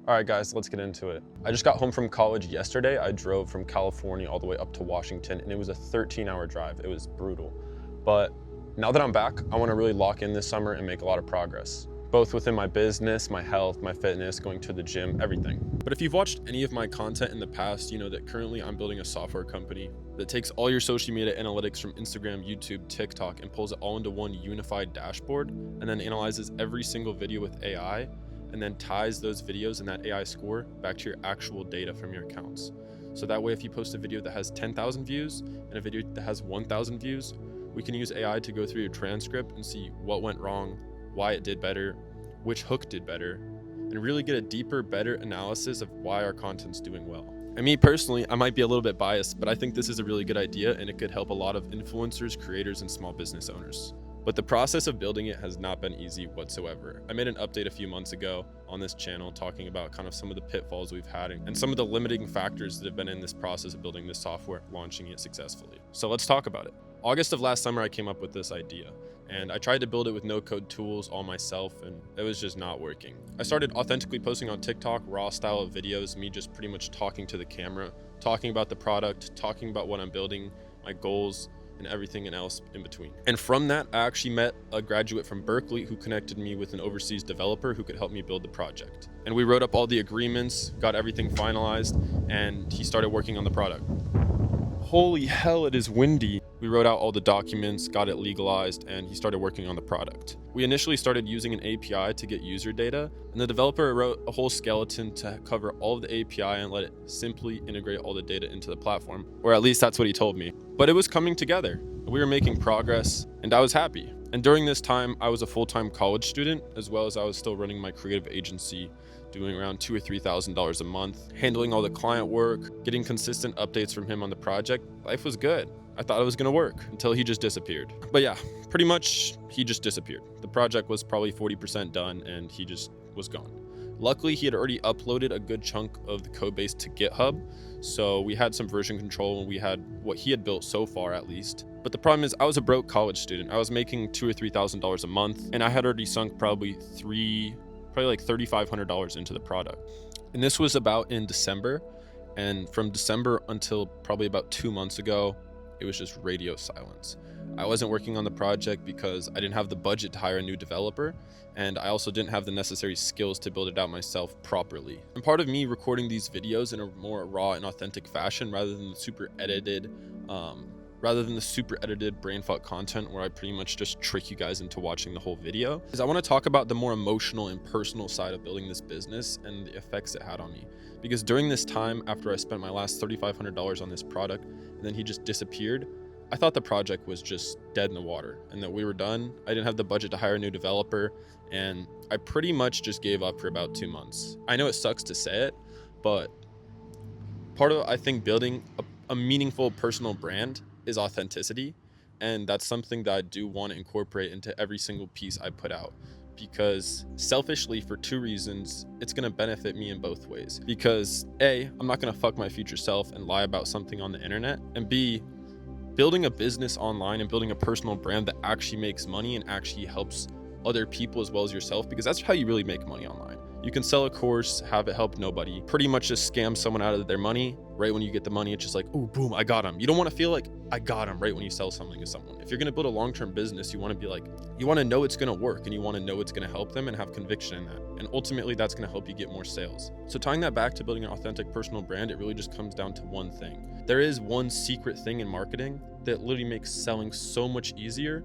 All right, guys, let's get into it. I just got home from college yesterday. I drove from California all the way up to Washington, and it was a 13-hour drive. It was brutal. But now that I'm back, I want to really lock in this summer and make a lot of progress, both within my business, my health, my fitness, going to the gym, everything. But if you've watched any of my content in the past, you know that currently I'm building a software company that takes all your social media analytics from Instagram, YouTube, TikTok, and pulls it all into one unified dashboard, and then analyzes every single video with AI, and then ties those videos and that AI score back to your actual data from your accounts. So that way, if you post a video that has 10,000 views and a video that has 1,000 views, we can use AI to go through your transcript and see what went wrong, why it did better, which hook did better, and really get a deeper, better analysis of why our content's doing well. And me personally, I might be a little bit biased, but I think this is a really good idea and it could help a lot of influencers, creators, and small business owners. But the process of building it has not been easy whatsoever. I made an update a few months ago on this channel talking about kind of some of the pitfalls we've had and some of the limiting factors that have been in this process of building this software, launching it successfully. So let's talk about it. August of last summer, I came up with this idea, and I tried to build it with no-code tools all myself, and it was just not working. I started authentically posting on TikTok, raw style of videos, me just pretty much talking to the camera, talking about the product, talking about what I'm building, my goals, and everything else in between. And from that, I actually met a graduate from Berkeley who connected me with an overseas developer who could help me build the project. And we wrote up all the agreements, got everything finalized, and he started working on the product. Holy hell, it is windy. We wrote out all the documents, got it legalized, and he started working on the product. We initially started using an API to get user data, and the developer wrote a whole skeleton to cover all of the API and let it simply integrate all the data into the platform, or at least that's what he told me. But it was coming together. We were making progress, and I was happy. And during this time, I was a full-time college student, as well as I was still running my creative agency, doing around $2,000 or $3,000 a month, handling all the client work, getting consistent updates from him on the project. Life was good. I thought it was gonna work until he just disappeared. But yeah, pretty much he just disappeared. The project was probably 40% done and he just was gone. Luckily, he had already uploaded a good chunk of the code base to GitHub, so we had some version control and we had what he had built so far at least. But the problem is I was a broke college student. I was making $2,000 or $3,000 a month and I had already sunk probably like $3,500 into the product. And this was about in December. And from December until probably about 2 months ago, it was just radio silence. I wasn't working on the project because I didn't have the budget to hire a new developer, and I also didn't have the necessary skills to build it out myself properly. And part of me recording these videos in a more raw and authentic fashion rather than the super edited brainfuck content where I pretty much just trick you guys into watching the whole video, is I want to talk about the more emotional and personal side of building this business and the effects it had on me. Because during this time, after I spent my last $3,500 on this product, and then he just disappeared, I thought the project was just dead in the water and that we were done. I didn't have the budget to hire a new developer, and I pretty much just gave up for about 2 months. I know it sucks to say it, but part of, I think, building a meaningful personal brand is authenticity, and that's something that I do want to incorporate into every single piece I put out, because selfishly, for 2 reasons, it's going to benefit me in both ways. Because A, I'm not going to fuck my future self and lie about something on the internet, and B, building a business online and building a personal brand that actually makes money and actually helps other people as well as yourself, because that's how you really make money online. You can sell a course, have it help nobody, pretty much just scam someone out of their money. Right when you get the money, it's just like, oh, boom, I got him. You don't want to feel like I got him right when you sell something to someone. If you're going to build a long-term business, you want to be like, you want to know it's going to work and you want to know it's going to help them and have conviction in that. And ultimately, that's going to help you get more sales. So tying that back to building an authentic personal brand, it really just comes down to one thing. There is one secret thing in marketing that literally makes selling so much easier,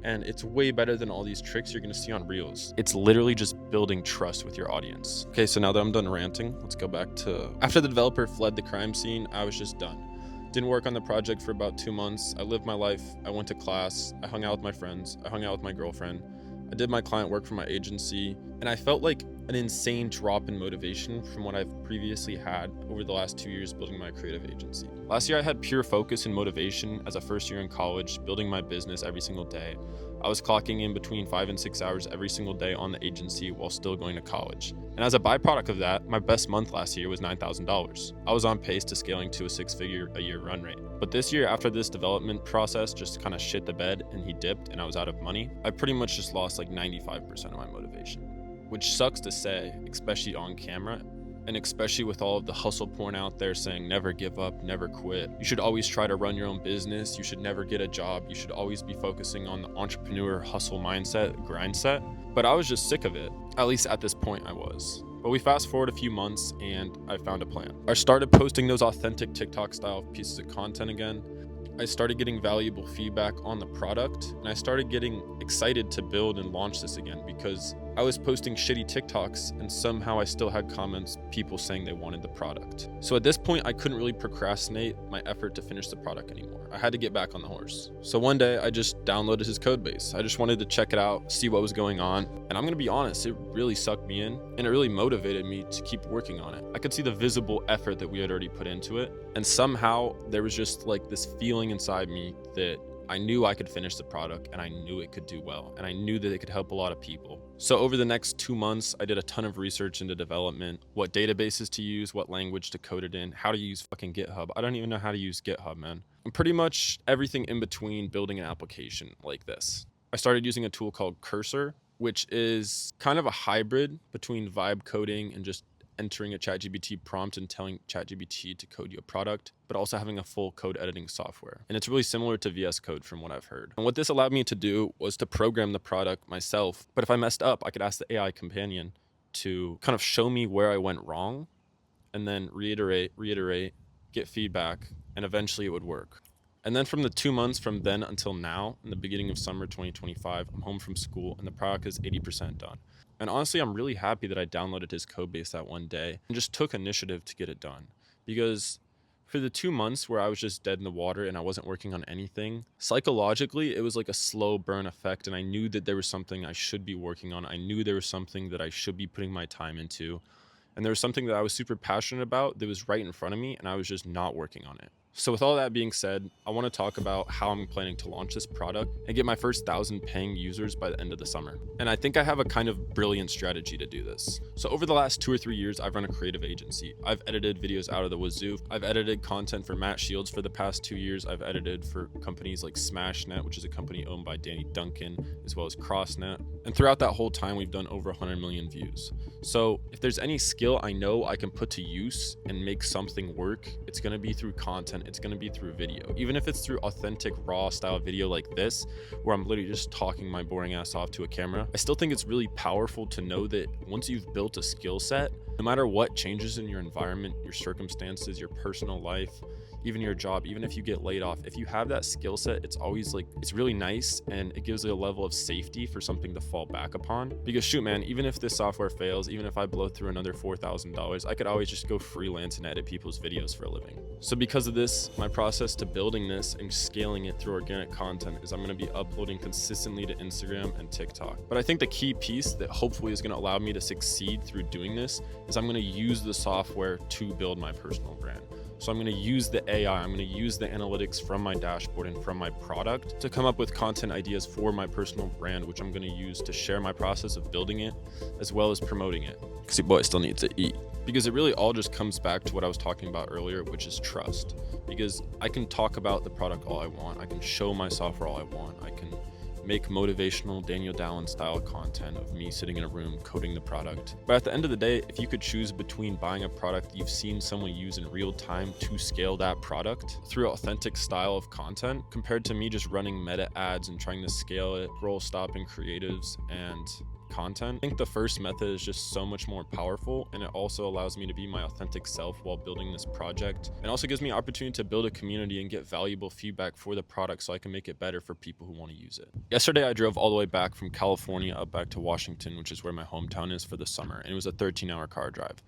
and it's way better than all these tricks you're going to see on Reels. It's literally just building trust with your audience. Okay, so now that I'm done ranting, let's go back to after the developer fled the crime scene, I was just done. Didn't work on the project for about 2 months. I lived my life. I went to class. I hung out with my friends. I hung out with my girlfriend. I did my client work for my agency, and I felt like an insane drop in motivation from what I've previously had over the last 2 years building my creative agency. Last year, I had pure focus and motivation as a first year in college, building my business every single day. I was clocking in between 5 and 6 hours every single day on the agency while still going to college. And as a byproduct of that, my best month last year was $9,000. I was on pace to scaling to a 6-figure a year run rate. But this year, after this development process just kind of shit the bed and he dipped and I was out of money, I pretty much just lost like 95% of my motivation. Which sucks to say, especially on camera, And especially with all of the hustle porn out there saying never give up, never quit. You should always try to run your own business. You should never get a job. You should always be focusing on the entrepreneur hustle mindset, grind set. But I was just sick of it. At least at this point I was. But we fast forward a few months and I found a plan. I started posting those authentic TikTok style pieces of content again. I started getting valuable feedback on the product, and I started getting excited to build and launch this again because I was posting shitty TikToks and somehow I still had comments, people saying they wanted the product. So at this point, I couldn't really procrastinate my effort to finish the product anymore. I had to get back on the horse. So one day I just downloaded his code base. I just wanted to check it out, see what was going on. And I'm gonna be honest, it really sucked me in and it really motivated me to keep working on it. I could see the visible effort that we had already put into it. And somehow there was just like this feeling inside me that I knew I could finish the product and I knew it could do well and I knew that it could help a lot of people. So over the next 2 months, I did a ton of research into development, what databases to use, what language to code it in, how to use fucking GitHub. I don't even know how to use GitHub, man. And pretty much everything in between building an application like this. I started using a tool called Cursor, which is kind of a hybrid between vibe coding and just entering a ChatGPT prompt and telling ChatGPT to code you a product, but also having a full code editing software. And it's really similar to VS Code from what I've heard. And what this allowed me to do was to program the product myself. But if I messed up, I could ask the AI companion to kind of show me where I went wrong and then reiterate, get feedback, and eventually it would work. And then from the 2 months from then until now, in the beginning of summer 2025, I'm home from school and the product is 80% done. And honestly, I'm really happy that I downloaded his code base that one day and just took initiative to get it done. Because for the 2 months where I was just dead in the water and I wasn't working on anything, psychologically, it was like a slow burn effect. And I knew that there was something I should be working on. I knew there was something that I should be putting my time into. And there was something that I was super passionate about that was right in front of me and I was just not working on it. So with all that being said, I want to talk about how I'm planning to launch this product and get my first 1,000 paying users by the end of the summer. And I think I have a kind of brilliant strategy to do this. So over the last 2 or 3 years, I've run a creative agency. I've edited videos out of the wazoo. I've edited content for Matt Shields for the past 2 years. I've edited for companies like SmashNet, which is a company owned by Danny Duncan, as well as CrossNet. And throughout that whole time, we've done over 100 million views. So if there's any skill I know I can put to use and make something work, it's going to be through content. It's going to be through video. Even if it's through authentic raw style video like this, where I'm literally just talking my boring ass off to a camera, I still think it's really powerful to know that once you've built a skill set, no matter what changes in your environment, your circumstances, your personal life, even your job, even if you get laid off, if you have that skill set, it's always like, it's really nice and it gives you a level of safety for something to fall back upon. Because shoot, man, even if this software fails, even if I blow through another $4,000, I could always just go freelance and edit people's videos for a living. So because of this, my process to building this and scaling it through organic content is I'm going to be uploading consistently to Instagram and TikTok. But I think the key piece that hopefully is going to allow me to succeed through doing this is I'm going to use the software to build my personal brand. So I'm going to use the AI, I'm going to use the analytics from my dashboard and from my product to come up with content ideas for my personal brand, which I'm going to use to share my process of building it as well as promoting it. Because your boy still needs to eat. Because it really all just comes back to what I was talking about earlier, which is trust. Because I can talk about the product all I want. I can show my software all I want. I can make motivational Daniel Dallin style content of me sitting in a room coding the product. But at the end of the day, if you could choose between buying a product you've seen someone use in real time to scale that product through authentic style of content, compared to me just running meta ads and trying to scale it, roll stopping creatives and content, I think the first method is just so much more powerful, and it also allows me to be my authentic self while building this project, and also gives me opportunity to build a community and get valuable feedback for the product so I can make it better for people who want to use it. Yesterday I drove all the way back from California up back to Washington, which is where my hometown is, for the summer, and it was a 13-hour car drive.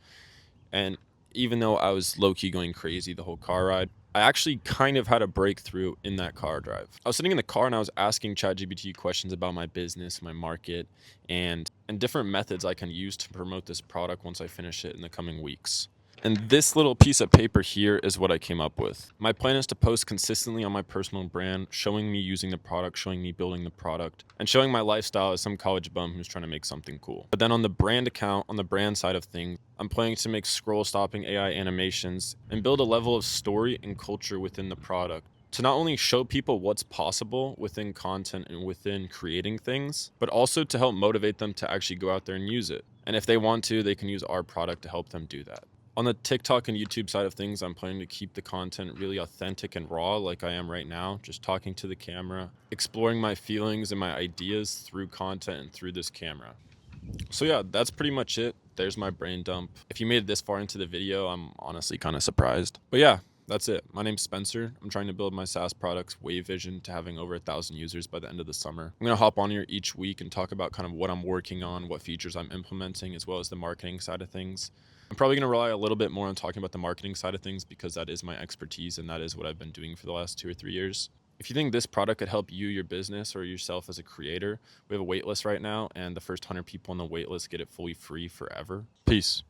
And even though I was low-key going crazy the whole car ride, I actually kind of had a breakthrough in that car drive. I was sitting in the car and I was asking ChatGPT questions about my business, my market, and different methods I can use to promote this product once I finish it in the coming weeks. And this little piece of paper here is what I came up with. My plan is to post consistently on my personal brand, showing me using the product, showing me building the product, and showing my lifestyle as some college bum who's trying to make something cool. But then on the brand account, on the brand side of things, I'm planning to make scroll stopping AI animations and build a level of story and culture within the product to not only show people what's possible within content and within creating things, but also to help motivate them to actually go out there and use it. And if they want to, they can use our product to help them do that. On the TikTok and YouTube side of things, I'm planning to keep the content really authentic and raw like I am right now, just talking to the camera, exploring my feelings and my ideas through content and through this camera. So yeah, that's pretty much it. There's my brain dump. If you made it this far into the video, I'm honestly kind of surprised. But yeah, that's it. My name's Spencer. I'm trying to build my SaaS products Wave Vision to having over 1,000 users by the end of the summer. I'm gonna hop on here each week and talk about kind of what I'm working on, what features I'm implementing, as well as the marketing side of things. I'm probably gonna rely a little bit more on talking about the marketing side of things because that is my expertise and that is what I've been doing for the last 2 or 3 years. If you think this product could help you, your business, or yourself as a creator, we have a waitlist right now, and the first 100 people on the waitlist get it fully free forever. Peace.